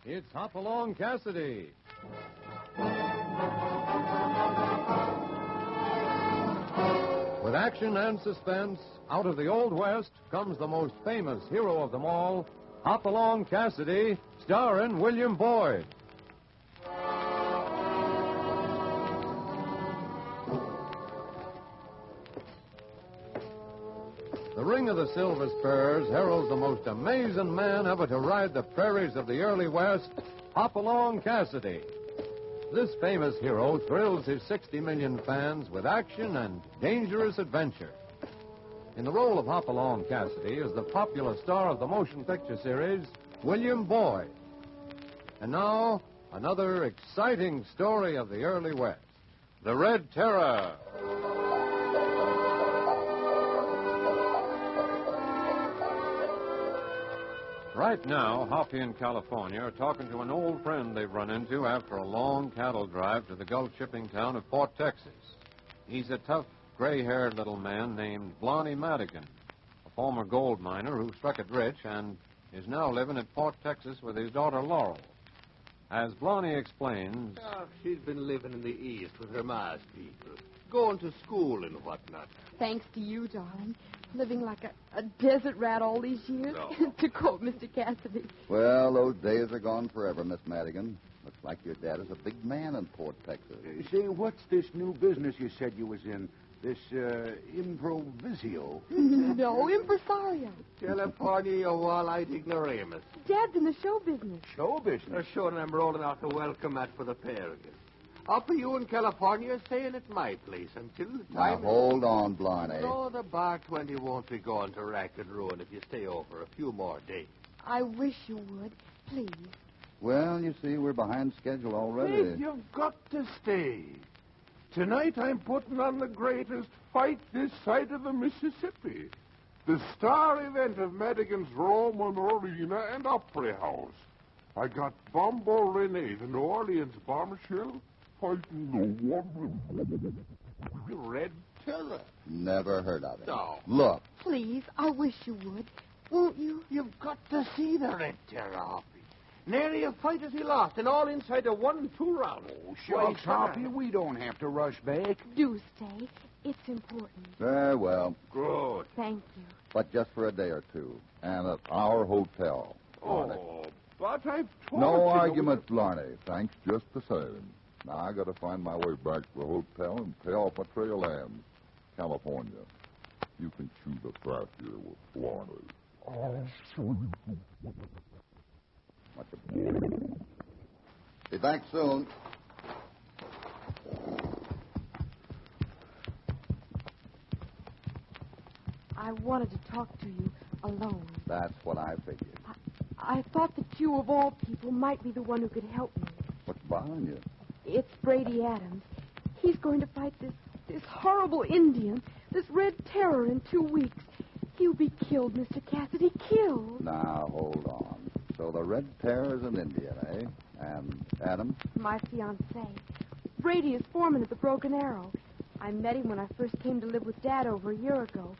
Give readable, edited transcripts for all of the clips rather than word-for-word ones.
It's Hopalong Cassidy. With action and suspense, out of the Old West comes the most famous hero of them all, Hopalong Cassidy, starring William Boyd. The Ring of the Silver Spurs heralds the most amazing man ever to ride the prairies of the early West, Hopalong Cassidy. This famous hero thrills his 60 million fans with action and dangerous adventure. In the role of Hopalong Cassidy is the popular star of the motion picture series, William Boyd. And now, another exciting story of the early West, The Red Terror. Right now, Hoppy and California are talking to an old friend they've run into after a long cattle drive to the Gulf shipping town of Port, Texas. He's a tough, gray-haired little man named Blonnie Madigan, a former gold miner who struck it rich and is now living at Port, Texas with his daughter Laurel. As Blonnie explains... she's been living in the East with her ma's people, going to school and whatnot. Thanks to you, darling. Living like a desert rat all these years, No. to quote Mr. Cassidy. Well, those days are gone forever, Miss Madigan. Looks like your dad is a big man in Port, Texas. Say, what's this new business you said you was in? This, improvisio? No, impresario. California, you wall-eyed ignoramus. Dad's in the show business. Show business? Sure, and I'm rolling out the welcome mat for the pair again. Up for you in California, staying at my place until the Now, time... hold on, Blarney. No, the Bar 20 won't be going to rack and ruin if you stay over a few more days. I wish you would. Please. Well, you see, we're behind schedule already. Hey, you've got to stay. Tonight I'm putting on the greatest fight this side of the Mississippi. The star event of Madigan's Roman Arena and Opry House. I got Bombo Rene, the New Orleans bombshell, fighting the Red Terror. Never heard of it. No. Look, Please, I wish you would. Won't you? You've got to see the Red Terror, Hoppy. Nary a fight as he lost, and all inside of 1-2 rounds. Oh, shucks, Hoppy, we don't have to rush back. Do stay. It's important. very well, Good. Thank you. but just for a day or two, and at our hotel. Oh, but I've told No you... argument, Blarney. Thanks just the same. Now, I got to find my way back to the hotel and pay off my trail hands. California. You can chew the fat here with Blarney. Be back soon. I wanted to talk to you alone. That's what I figured. I thought that you, of all people, might be the one who could help me. What's bothering you? It's Brady Adams. He's going to fight this horrible Indian, this Red Terror, in 2 weeks. He'll be killed, Mr. Cassidy, killed. Now, hold on. So the Red Terror's an Indian, eh? And Adams? My fiancé. Brady is foreman at the Broken Arrow. I met him when I first came to live with Dad over a year ago.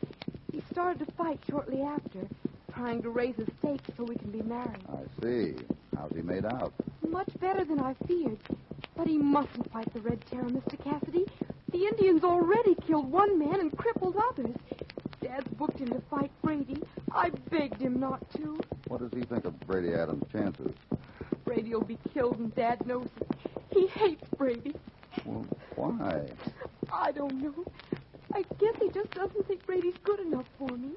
He started to fight shortly after, trying to raise his stakes so we can be married. I see. How's he made out? Much better than I feared. But he mustn't fight the Red Terror, Mr. Cassidy. The Indians already killed one man and crippled others. Dad's booked him to fight Brady. I begged him not to. What does he think of Brady Adams' chances? Brady will be killed, and Dad knows it. He hates Brady. Well, why? I don't know. I guess he just doesn't think Brady's good enough for me.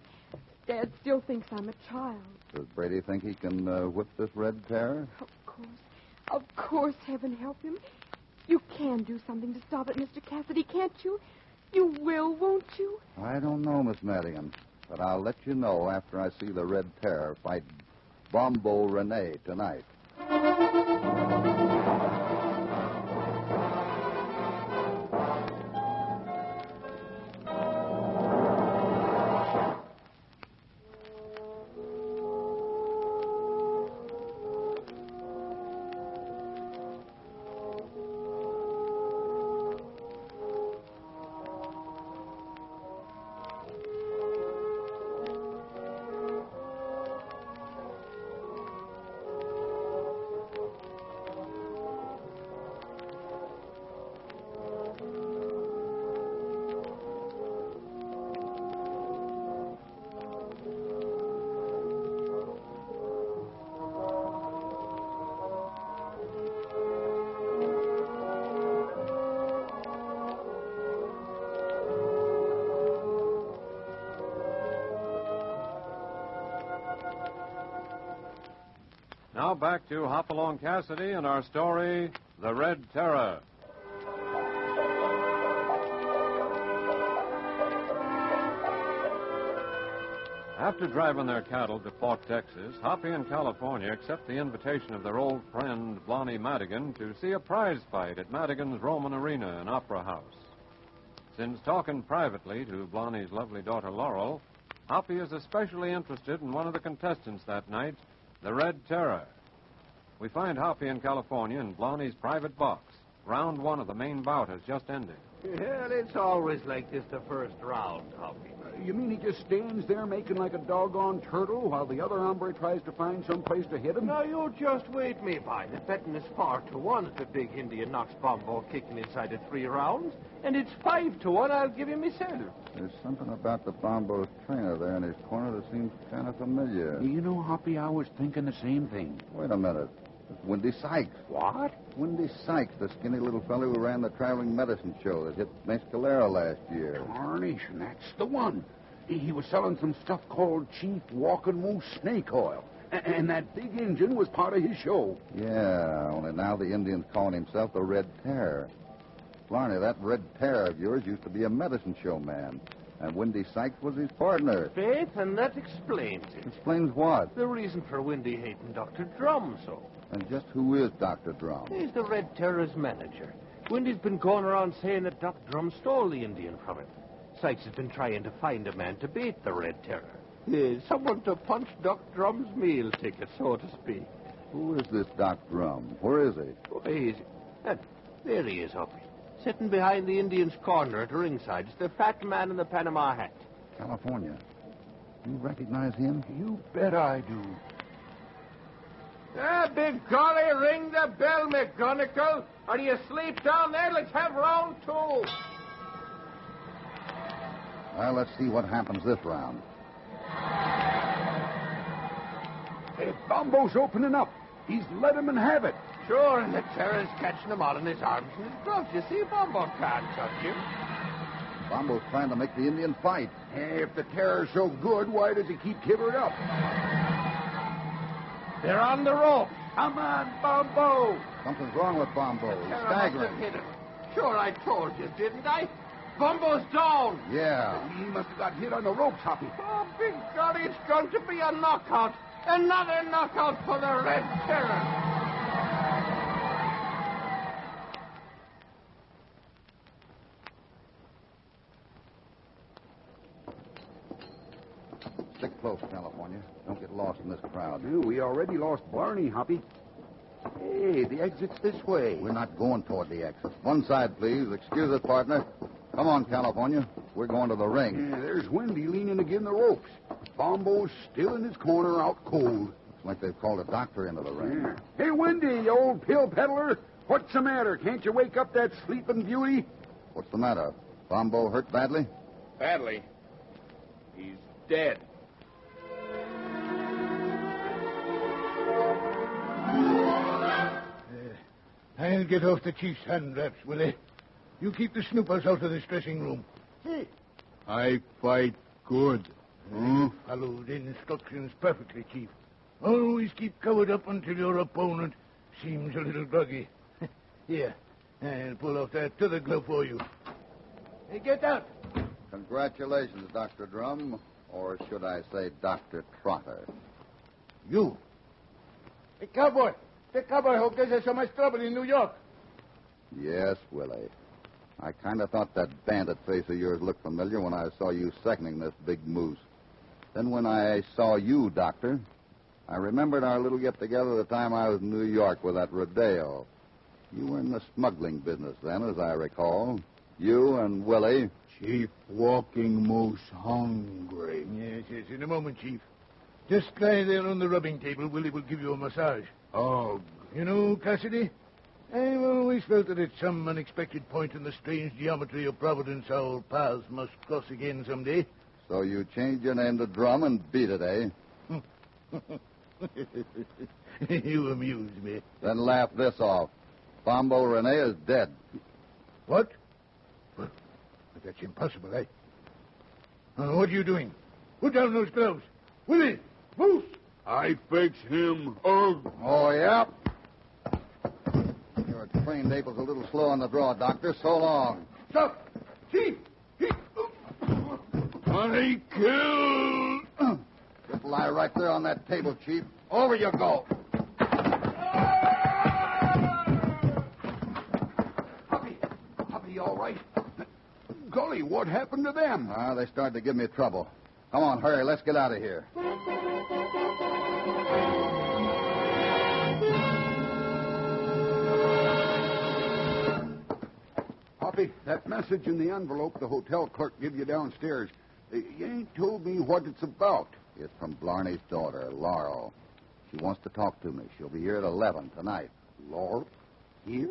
Dad still thinks I'm a child. Does Brady think he can whip this Red Terror? Of course, heaven help him. You can do something to stop it, Mr. Cassidy, can't you? You will, won't you? I don't know, Miss Madigan. But I'll let you know after I see the Red Terror fight Bombo Rene tonight. Now back to Hopalong Cassidy and our story, The Red Terror. After driving their cattle to Fort, Texas, Hoppy and California accept the invitation of their old friend, Blonnie Madigan, to see a prize fight at Madigan's Roman Arena and Opera House. Since talking privately to Blonnie's lovely daughter, Laurel, Hoppy is especially interested in one of the contestants that night, the Red Terror. We find Hoppy in California in Blonnie's private box. Round one of the main bout has just ended. Well, it's always like this the first round, Hoppy. You mean he just stands there making like a doggone turtle while the other hombre tries to find some place to hit him? Now, you just wait, me boy. The betting is 4-1 if the big Indian knocks Bombo kicking inside of 3 rounds. And it's 5-1, I'll give you myself. There's something about the Bombo's trainer there in his corner that seems kind of familiar. You know, Hoppy, I was thinking the same thing. Wait a minute. It's Windy Sykes. What? Windy Sykes, the skinny little fellow who ran the traveling medicine show that hit Mescalera last year. Carnation, that's the one. He was selling some stuff called Chief Walking Moose Snake Oil. And that big engine was part of his show. Yeah, only now the Indian's calling himself the Red Terror. Blarney, that Red Terror of yours used to be a medicine show man. And Windy Sykes was his partner. Faith, and that explains it. Explains what? The reason for Windy hating Dr. Drum so. And just who is Dr. Drum? He's the Red Terror's manager. Windy's been going around saying that Doc Drum stole the Indian from him. Sykes has been trying to find a man to beat the Red Terror. Someone to punch Doc Drum's meal ticket, so to speak. Who is this Doc Drum? Where is he? Oh, there he is, Hoppy. Sitting behind the Indian's corner at ringside. It's the fat man in the Panama hat. California. You recognize him? You bet I do. Big golly, ring the bell, McGonagall. Are you asleep down there? Let's have round 2. Well, let's see what happens this round. Hey, Bombo's opening up. He's let him have it. Sure, and the Terror's catching him all in his arms and his gloves. You see, Bombo can't touch him. Bombo's trying to make the Indian fight. Hey, if the Terror's so good, why does he keep giving it up? They're on the rope. Come on, Bombo. Something's wrong with Bombo. He's Terror must have staggering. hit him. Sure, I told you, didn't I? Bombo's down. Yeah. He must have got hit on the ropes, Hoppy. Oh, big golly, it's going to be a knockout. Another knockout for the Red Terror. Stick close, California. Don't get lost in this crowd. We already lost Barney, Hoppy. Hey, the exit's this way. We're not going toward the exit. One side, please. Excuse us, partner. Come on, California. We're going to the ring. Yeah, there's Windy leaning against the ropes. Bombo's still in his corner out cold. Looks like they've called a doctor into the ring. Yeah. Hey, Windy, you old pill peddler. What's the matter? Can't you wake up that sleeping beauty? What's the matter? Bombo hurt badly? Badly. He's dead. I'll get off the chief's hand wraps, Willie. You keep the snoopers out of this dressing room. Hey. I fight good. Follow the instructions perfectly, Chief. Always keep covered up until your opponent seems a little groggy. Here, I'll pull off that other glove for you. Hey, get up. Congratulations, Dr. Drum. Or should I say Dr. Trotter. You. Hey, cowboy. The cowboy who gives us so much trouble in New York. Yes, Willie. I kind of thought that bandit face of yours looked familiar when I saw you seconding this big moose. Then when I saw you, Doctor, I remembered our little get-together the time I was in New York with that Rodeo. You were in the smuggling business then, as I recall. You and Willie. Chief Walking Moose hungry. Yes, in a moment, Chief. Just lie there on the rubbing table. Willie will give you a massage. Oh, you know, Cassidy, I've always felt that at some unexpected point in the strange geometry of Providence, our paths must cross again someday. So you changed your name to Drum and beat it, eh? You amuse me. Then laugh this off. Bombo Rene is dead. What? Well, that's impossible, What are you doing? Put down those gloves. Willie! Moose! I fetch him. Oh, yeah? Your trained ape was a little slow on the draw, Doctor. So long. stop. Chief. I killed. Just lie right there on that table, Chief. Over you go. Hoppy, all right? Golly, what happened to them? They started to give me trouble. Come on, hurry. Let's get out of here. Hoppy, that message in the envelope the hotel clerk gave you downstairs, you ain't told me what it's about. It's from Blarney's daughter, Laurel. She wants to talk to me. She'll be here at 11 tonight. Laurel? Here?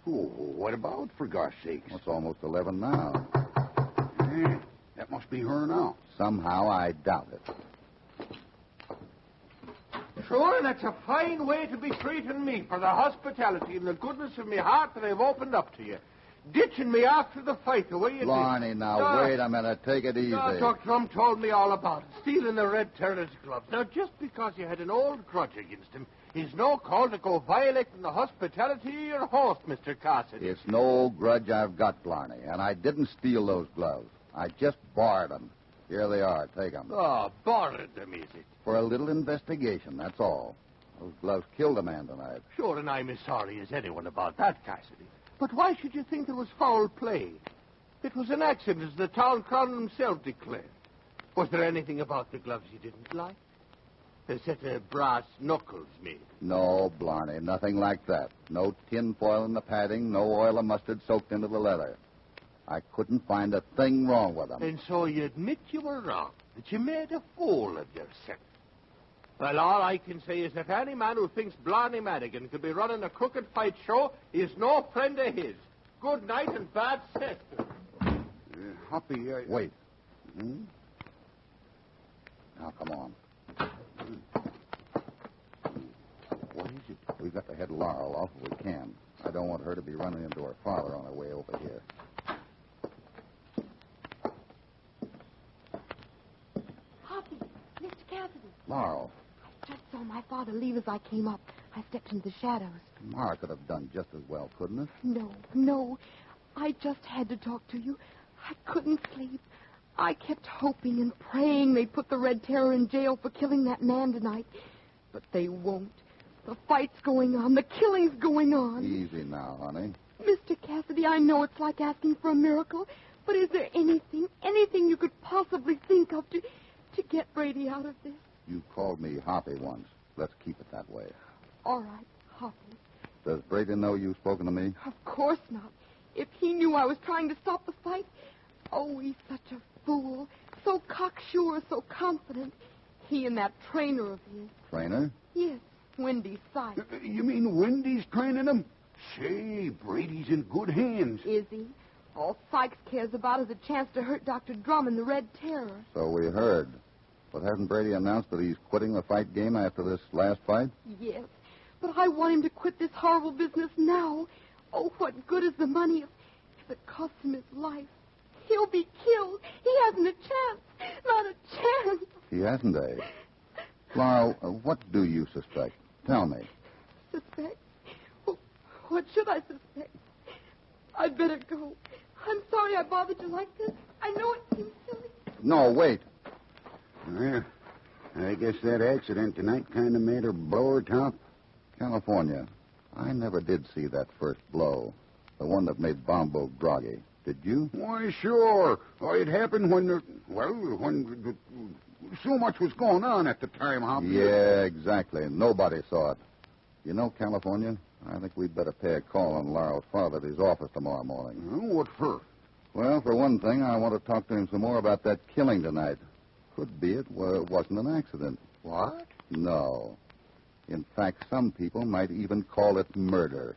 Oh, what about, for gosh sakes? Well, it's almost 11 now. That must be her now. Somehow I doubt it. Sure, that's a fine way to be treating me for the hospitality and the goodness of me heart that I've opened up to you. Ditching me after the fight the way you Blarney, did. now, wait a minute. Take it easy. Dr. Drum told me all about it. Stealing the Red Terror's gloves. Now, just because you had an old grudge against him is no call to go violating the hospitality of your host, Mr. Cassidy. It's no grudge I've got, Blarney, and I didn't steal those gloves. I just borrowed them. Here they are. Take them. Oh, borrowed them, is it? For a little investigation, that's all. Those gloves killed a man tonight. Sure, and I'm as sorry as anyone about that, Cassidy. But why should you think there was foul play? It was an accident, as the town clown himself declared. Was there anything about the gloves you didn't like? A set of brass knuckles, maybe? No, Blarney, nothing like that. No tin foil in the padding, no oil of mustard soaked into the leather. I couldn't find a thing wrong with them. And so you admit you were wrong, that you made a fool of yourself. Well, all I can say is that any man who thinks Blarney Madigan could be running a crooked fight show is no friend of his. Good night and bad set. Hoppy, Wait. Now, come on. What is it? We've got to head Laurel off if we can. I don't want her to be running into her father on her way over here. Hoppy, Mr. Cassidy. Laurel, Just saw my father leave as I came up. I stepped into the shadows. Mara could have done just as well, couldn't it? No. I just had to talk to you. I couldn't sleep. I kept hoping and praying they'd put the Red Terror in jail for killing that man tonight. But they won't. The fight's going on. The killing's going on. Easy now, honey. Mr. Cassidy, I know it's like asking for a miracle, but is there anything you could possibly think of to get Brady out of this? You called me Hoppy once. Let's keep it that way. All right, Hoppy. Does Brady know you've spoken to me? Of course not. If he knew I was trying to stop the fight... Oh, he's such a fool. So cocksure, so confident. He and that trainer of his. Trainer? Yes, Wendy Sykes. You mean Wendy's training him? Say, Brady's in good hands. Is he? All Sykes cares about is a chance to hurt Dr. Drum and the Red Terror. So we heard. But hasn't Brady announced that he's quitting the fight game after this last fight? Yes, but I want him to quit this horrible business now. Oh, what good is the money if it costs him his life? He'll be killed. He hasn't a chance. Not a chance. He hasn't, eh? Laurel, what do you suspect? Tell me. Suspect? Well, what should I suspect? I'd better go. I'm sorry I bothered you like this. I know it seems silly. No, wait. Well, I guess that accident tonight kind of made her blow her top. California, I never did see that first blow. The one that made Bombo groggy. Did you? Why, sure. It happened when so much was going on at the time, Hoppy. Yeah, exactly. Nobody saw it. You know, California, I think we'd better pay a call on Laurel's father at his office tomorrow morning. What for? Well, for one thing, I want to talk to him some more about that killing tonight. Could be it wasn't an accident. What? No. In fact, some people might even call it murder.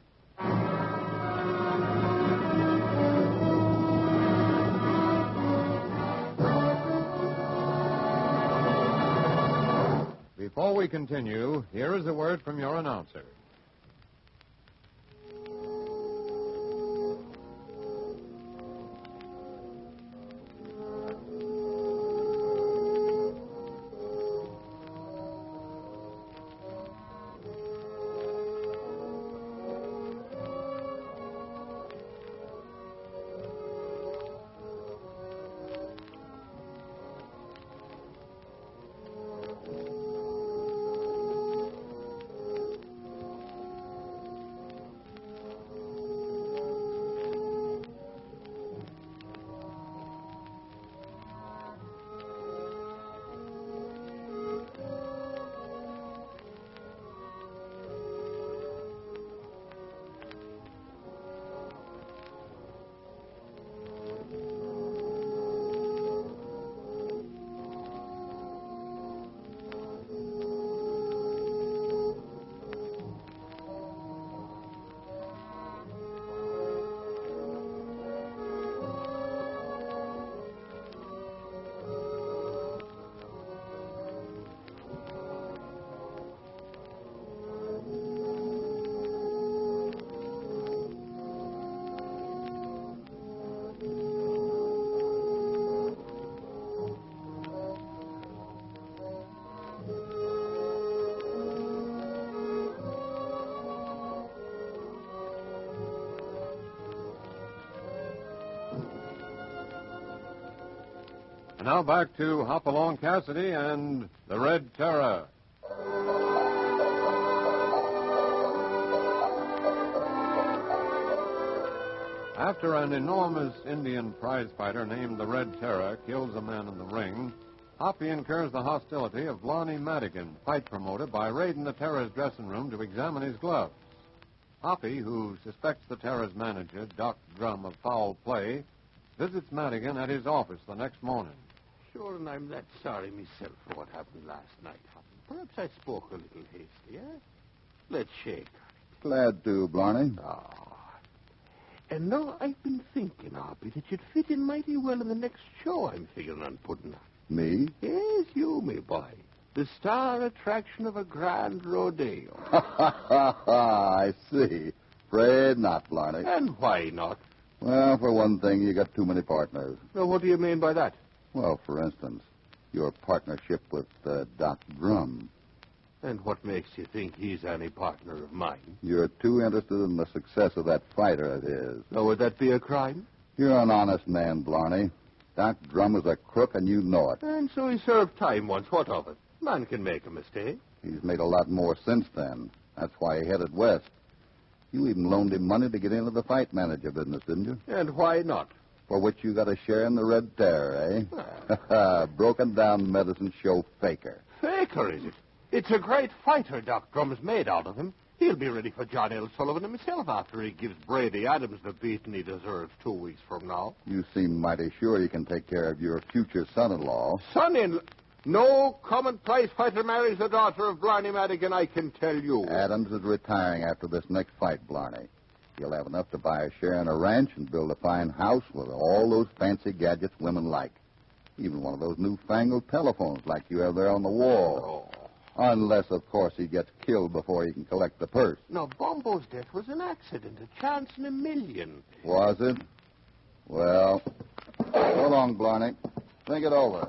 Before we continue, here is a word from your announcer. And now back to Hopalong Cassidy and the Red Terror. After an enormous Indian prize fighter named the Red Terror kills a man in the ring, Hoppy incurs the hostility of Blarney Madigan, fight promoter, by raiding the Terror's dressing room to examine his gloves. Hoppy, who suspects the Terror's manager, Doc Drum, of foul play, visits Madigan at his office the next morning. Sure, and I'm that sorry myself for what happened last night, Hoppy. Perhaps I spoke a little hasty, eh? Let's shake. Glad to, Blarney. Oh. And now I've been thinking, Hoppy, that you'd fit in mighty well in the next show I'm figuring on putting on. Me? Yes, you, me boy. The star attraction of a grand rodeo. I see. Afraid not, Blarney. And why not? Well, for one thing, you got too many partners. Now, what do you mean by that? Well, for instance, your partnership with Doc Drum. And what makes you think he's any partner of mine? You're too interested in the success of that fighter of his. Now, would that be a crime? You're an honest man, Blarney. Doc Drum is a crook, and you know it. And so he served time once. What of it? Man can make a mistake. He's made a lot more since then. That's why he headed west. You even loaned him money to get into the fight manager business, didn't you? And why not? For which you got a share in the Red Terror, eh? Broken down medicine show faker. Faker, is it? It's a great fighter Doc Drum's made out of him. He'll be ready for John L. Sullivan himself after he gives Brady Adams the beating he deserves 2 weeks from now. You seem mighty sure you can take care of your future son-in-law. Son-in-law? No commonplace fighter marries the daughter of Blarney Madigan, I can tell you. Adams is retiring after this next fight, Blarney. He'll have enough to buy a share in a ranch and build a fine house with all those fancy gadgets women like. Even one of those newfangled telephones like you have there on the wall. Oh. Unless, of course, he gets killed before he can collect the purse. No, Bombo's death was an accident, a chance in a million. Was it? Well, so long, Blarney. Think it over.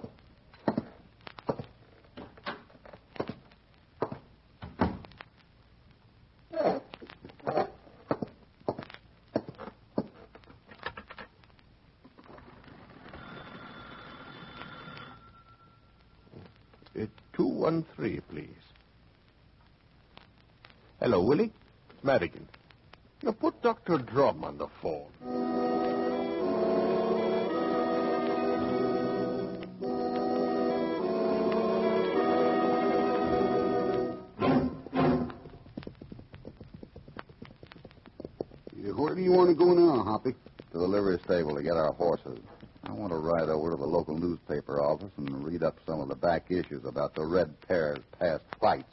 It's 213, please. Hello, Willie. It's Madigan. Now, put Dr. Drum on the phone. Where do you want to go now, Hoppy? To the livery stable to get our horses. I want to ride over to the local newspaper office and read up some of the back issues about the Red Terror's past fights.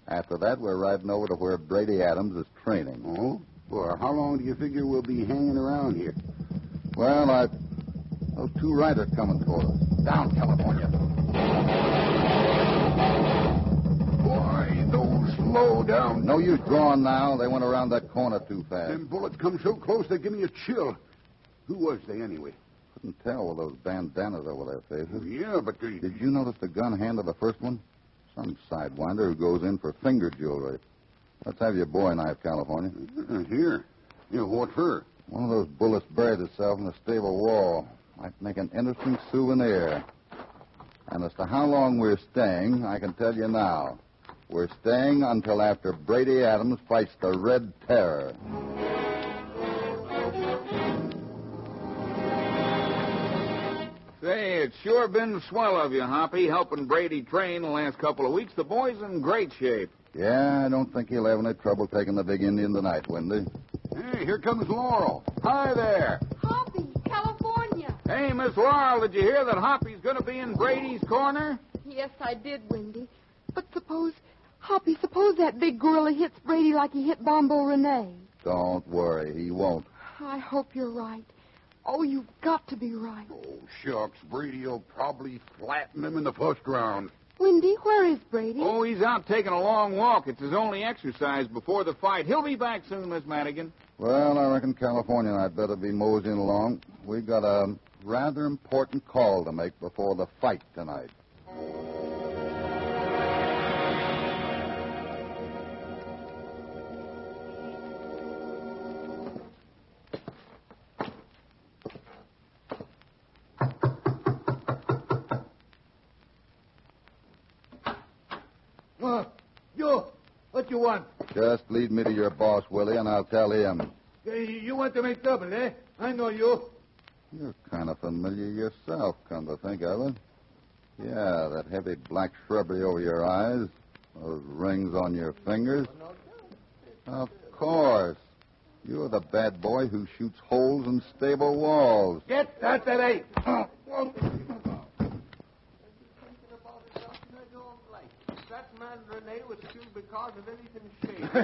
After that, we're riding over to where Brady Adams is training. Oh? Well, how long do you figure we'll be hanging around here? Well, those two riders coming toward us. Down, California. Boy, those low down... No use drawing now. They went around that corner too fast. Them bullets come so close they give me a chill. Who was they, anyway? Couldn't tell with those bandanas over their faces. Yeah, but they... Did you notice the gun hand of the first one? Some sidewinder who goes in for finger jewelry. Let's have your boy knife, California. Here. Yeah, what for? One of those bullets buried itself in the stable wall. Might make an interesting souvenir. And as to how long we're staying, I can tell you now. We're staying until after Brady Adams fights the Red Terror. Say, it's sure been swell of you, Hoppy, helping Brady train the last couple of weeks. The boy's in great shape. Yeah, I don't think he'll have any trouble taking the big Indian tonight, Wendy. Hey, here comes Laurel. Hi there. Hoppy, California. Hey, Miss Laurel, did you hear that Hoppy's going to be in Brady's corner? Yes, I did, Wendy. But suppose that big gorilla hits Brady like he hit Bombo Renee. Don't worry, he won't. I hope you're right. Oh, you've got to be right. Oh, shucks. Brady'll probably flatten him in the first round. Wendy, where is Brady? Oh, he's out taking a long walk. It's his only exercise before the fight. He'll be back soon, Miss Madigan. Well, I reckon California and I'd better be moseying along. We've got a rather important call to make before the fight tonight. What you want? Just lead me to your boss, Willie, and I'll tell him. You want to make trouble, eh? I know you. You're kind of familiar yourself, come to think of it. Yeah, that heavy black shrubbery over your eyes, those rings on your fingers. Of course. You're the bad boy who shoots holes in stable walls. Get that ain't. That man Rene was killed because of anything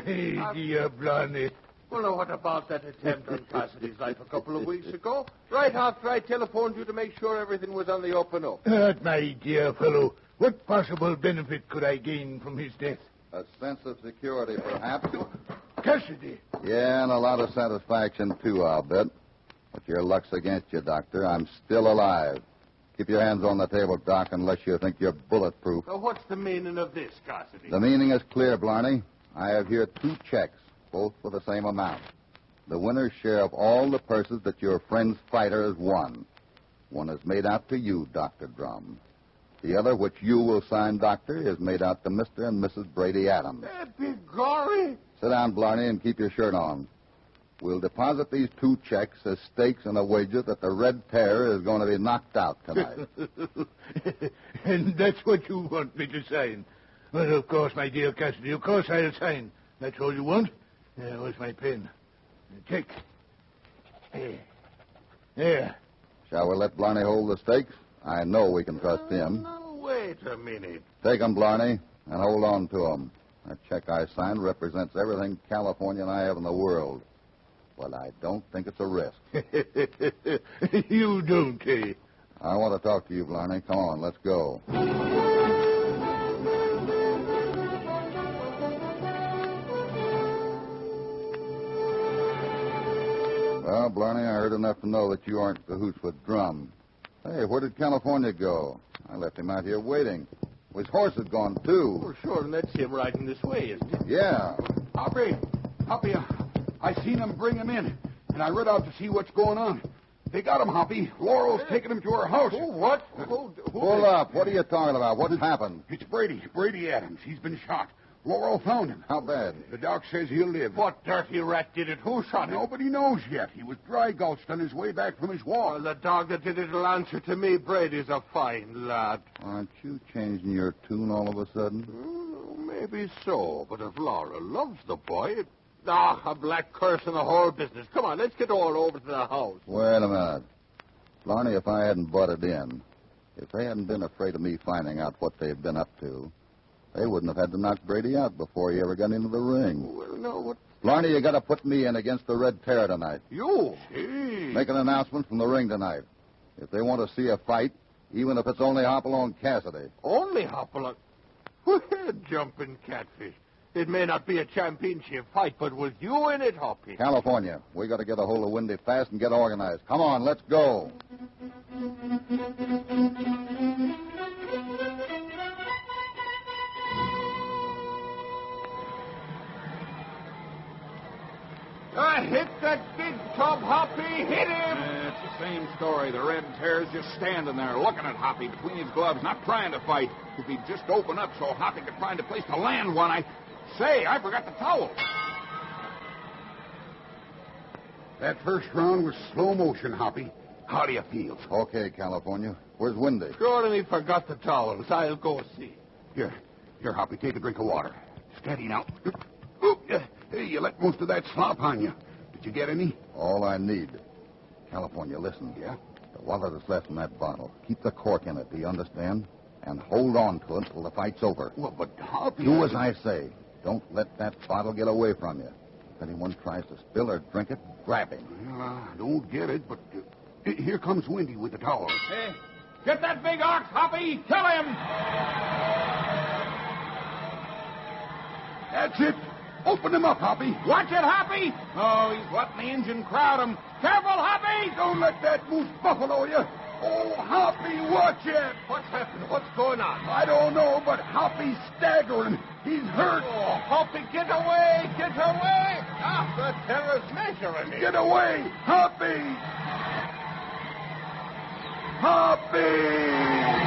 shady. Dear Blarney. Well, now, what about that attempt on Cassidy's life a couple of weeks ago? Right after I telephoned you to make sure everything was on the up and up. My dear fellow, what possible benefit could I gain from his death? A sense of security, perhaps. Cassidy. Yeah, and a lot of satisfaction, too, I'll bet. But your luck's against you, Doctor. I'm still alive. Keep your hands on the table, Doc, unless you think you're bulletproof. Now, what's the meaning of this, Cassidy? The meaning is clear, Blarney. I have here 2 checks, both for the same amount. The winner's share of all the purses that your friend's fighter has won. One is made out to you, Dr. Drum. The other, which you will sign, Doctor, is made out to Mr. and Mrs. Brady Adams. Begorry! Sit down, Blarney, and keep your shirt on. We'll deposit these 2 checks as stakes in a wager that the Red Terror is going to be knocked out tonight. And that's what you want me to sign? Well, of course, my dear Cassidy, of course I'll sign. That's all you want? Where's my pen? Check. There. Shall we let Blarney hold the stakes? I know we can trust him. Now, wait a minute. Take 'em, Blarney, and hold on to 'em. That check I signed represents everything California and I have in the world. Well, I don't think it's a risk. You don't, eh? I want to talk to you, Blarney. Come on, let's go. Well, Blarney, I heard enough to know that you aren't in cahoots with Drum. Hey, where did California go? I left him out here waiting. His horse is gone, too. Oh, sure, and that's him riding this way, isn't it? Yeah. Hoppy, I seen him bring him in, and I rode out to see what's going on. They got him, Hoppy. Laurel's taking him to her house. Oh, what? Pull up. What are you talking about? What's happened? It's Brady Adams. He's been shot. Laurel found him. How bad? The doc says he'll live. What dirty rat did it? Who shot him? Nobody knows yet. He was dry gulched on his way back from his walk. Well, the dog that did it'll answer to me. Brady's a fine lad. Aren't you changing your tune all of a sudden? Maybe so, but if Laura loves the boy, a black curse in the whole business. Come on, let's get all over to the house. Wait a minute. Blarney, if I hadn't butted in, if they hadn't been afraid of me finding out what they've been up to, they wouldn't have had to knock Brady out before he ever got into the ring. Well, no, what? Blarney, you got to put me in against the Red Terror tonight. You? Make an announcement from the ring tonight. If they want to see a fight, even if it's only Hopalong Cassidy. Only Hopalong? Well, jumping catfish. It may not be a championship fight, but with you in it, Hoppy. California, we got to get a hold of Windy fast and get organized. Come on, let's go. Hit that big tub, Hoppy. Hit him. It's the same story. The Red Terror's just standing there looking at Hoppy between his gloves, not trying to fight. If he'd just open up so Hoppy could find a place to land one, I forgot the towel. That first round was slow motion, Hoppy. How do you feel? Okay, California. Where's Windy? Sure, and he forgot the towels. I'll go see. Here, Hoppy, take a drink of water. Steady now. Hey, you let most of that slop on you. Did you get any? All I need. California, listen. Yeah? The wallet is left in that bottle. Keep the cork in it, do you understand? And hold on to it until the fight's over. Well, but Hoppy... Do as I say. Don't let that bottle get away from you. If anyone tries to spill or drink it, grab him. Well, I don't get it, but here comes Windy with the towel. Hey, get that big ox, Hoppy. Kill him. That's it. Open him up, Hoppy. Watch it, Hoppy. Oh, he's letting the engine crowd him. Careful, Hoppy. Don't let that moose buffalo you. Oh, Hoppy, watch it. What's happened? What's going on? I don't know, but Hoppy's staggering. He's hurt. Oh, Hoppy, get away. Get away. The terror's measuring me. Get away. Hoppy. Hoppy.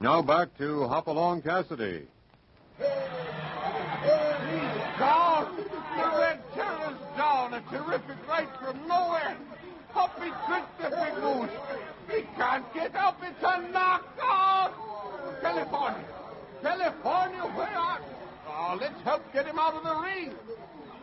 Now back to Hopalong Cassidy. He's down. The Red Terror's down. A terrific right from nowhere. Up he tricked the big moose. He can't get up. It's a knockout. California. California, where are you? Oh, let's help get him out of the ring.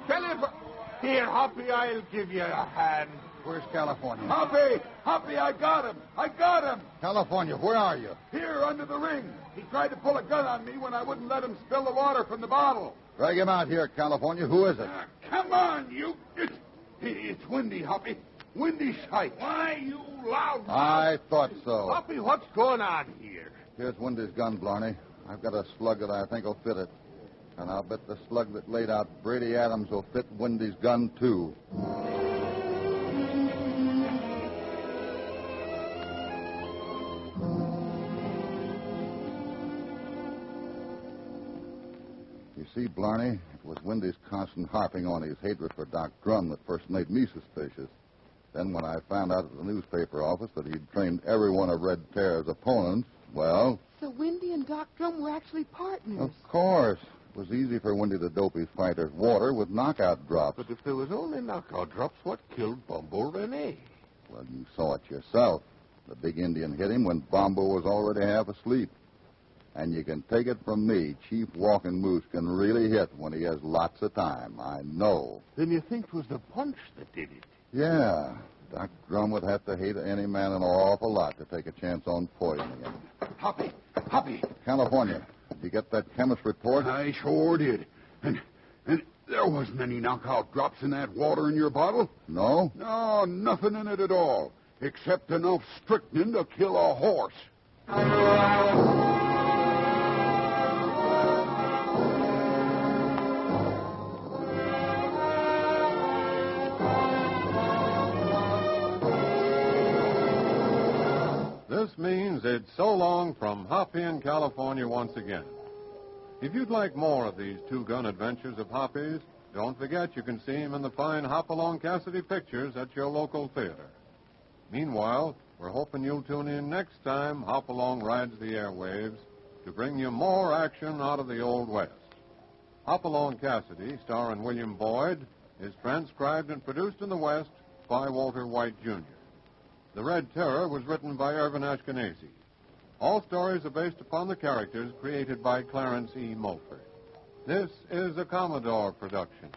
California. Here, Hoppy, I'll give you a hand. Where's California? Hoppy, I got him. California, where are you? Here, under the ring. He tried to pull a gun on me when I wouldn't let him spill the water from the bottle. Drag him out here, California. Who is it? Come on, you. It's Windy, Hoppy. Windy Sight. Why, you loud... I thought so. Hoppy, what's going on here? Here's Windy's gun, Blarney. I've got a slug that I think will fit it. And I'll bet the slug that laid out Brady Adams will fit Windy's gun, too. You see, Blarney, it was Windy's constant harping on his hatred for Doc Drum that first made me suspicious. Then when I found out at the newspaper office that he'd trained every one of Red Terror's opponents, well... So Windy and Doc Drum were actually partners. Of course. It was easy for Windy to dope his fighter's water with knockout drops. But if there was only knockout drops, what killed Bumbo Rene? Well, you saw it yourself. The big Indian hit him when Bombo was already half asleep. And you can take it from me, Chief Walking Moose can really hit when he has lots of time. I know. Then you think it was the punch that did it? Yeah. Doc Drum would have to hate any man an awful lot to take a chance on poisoning him. Hoppy. California, did you get that chemist report? I sure did. And there wasn't any knockout drops in that water in your bottle? No? No, nothing in it at all, except enough strychnine to kill a horse. This means it's so long from Hoppy in California once again. If you'd like more of these two-gun adventures of Hoppy's, don't forget you can see him in the fine Hopalong Cassidy pictures at your local theater. Meanwhile, we're hoping you'll tune in next time Hopalong rides the airwaves to bring you more action out of the Old West. Hopalong Cassidy, starring William Boyd, is transcribed and produced in the West by Walter White, Jr. The Red Terror was written by Irvin Ashkenazi. All stories are based upon the characters created by Clarence E. Mulford. This is a Commodore production.